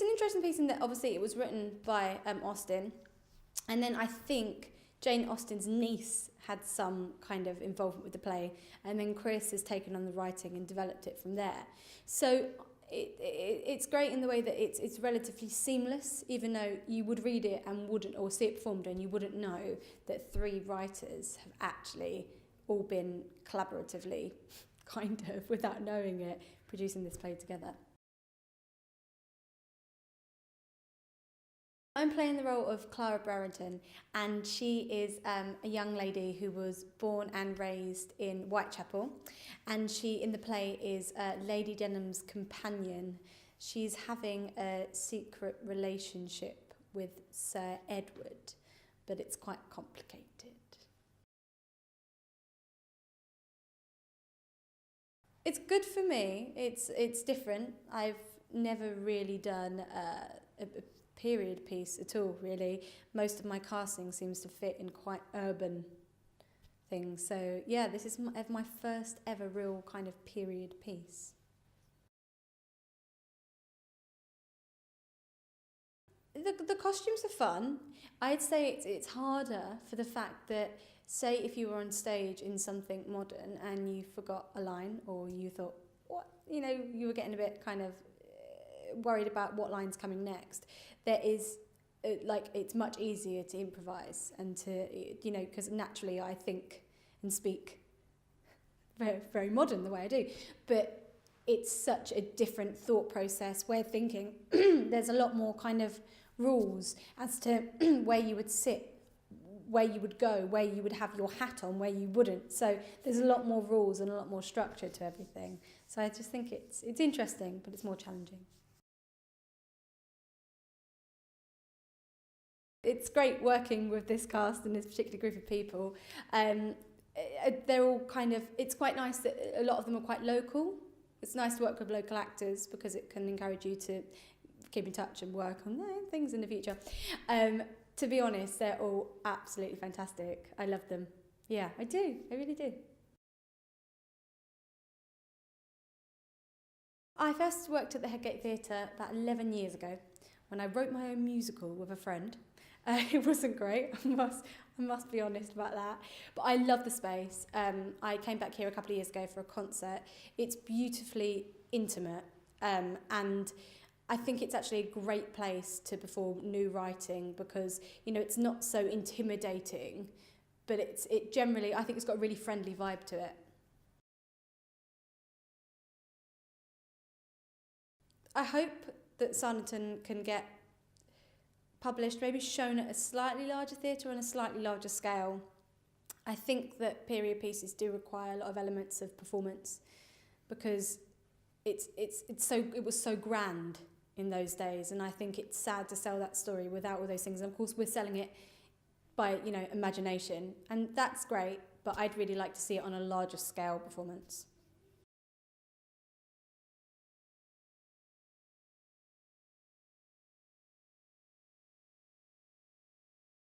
it's an interesting piece in that obviously it was written by Austen, and then I think Jane Austen's niece had some kind of involvement with the play, and then Chris has taken on the writing and developed it from there. So it's great in the way that it's relatively seamless, even though you would read it and wouldn't, or see it performed and you wouldn't know that 3 writers have actually all been collaboratively, kind of, without knowing it, producing this play together. I'm playing the role of Clara Brereton, and she is a young lady who was born and raised in Whitechapel, and she, in the play, is Lady Denham's companion. She's having a secret relationship with Sir Edward, but it's quite complicated. It's good for me. It's different. I've never really done a period piece at all, really. Most of my casting seems to fit in quite urban things. So yeah, this is my first ever real kind of period piece. The costumes are fun. I'd say it's harder for the fact that, say if you were on stage in something modern and you forgot a line, or you thought, what, you know, you were getting a bit kind of worried about what line's coming next, there is it's much easier to improvise and to, you know, because naturally I think and speak very, very modern the way I do, but it's such a different thought process, way of thinking. There's a lot more kind of rules as to where you would sit, where you would go, where you would have your hat on, where you wouldn't. So there's a lot more rules and a lot more structure to everything. So I just think it's interesting, but it's more challenging. It's great working with this cast and this particular group of people. They're all kind of, it's quite nice that a lot of them are quite local. It's nice to work with local actors because it can encourage you to keep in touch and work on things in the future. To be honest, they're all absolutely fantastic. I love them. Yeah, I do. I really do. I first worked at the Headgate Theatre about 11 years ago when I wrote my own musical with a friend. It wasn't great, I must be honest about that. But I love the space. I came back here a couple of years ago for a concert. It's beautifully intimate, and I think it's actually a great place to perform new writing because, you know, it's not so intimidating, but it generally, I think it's got a really friendly vibe to it. I hope that Sanditon can get published, maybe shown at a slightly larger theatre on a slightly larger scale. I think that period pieces do require a lot of elements of performance because it was so grand in those days, and I think it's sad to sell that story without all those things. And of course we're selling it by, you know, imagination, and that's great, but I'd really like to see it on a larger scale performance.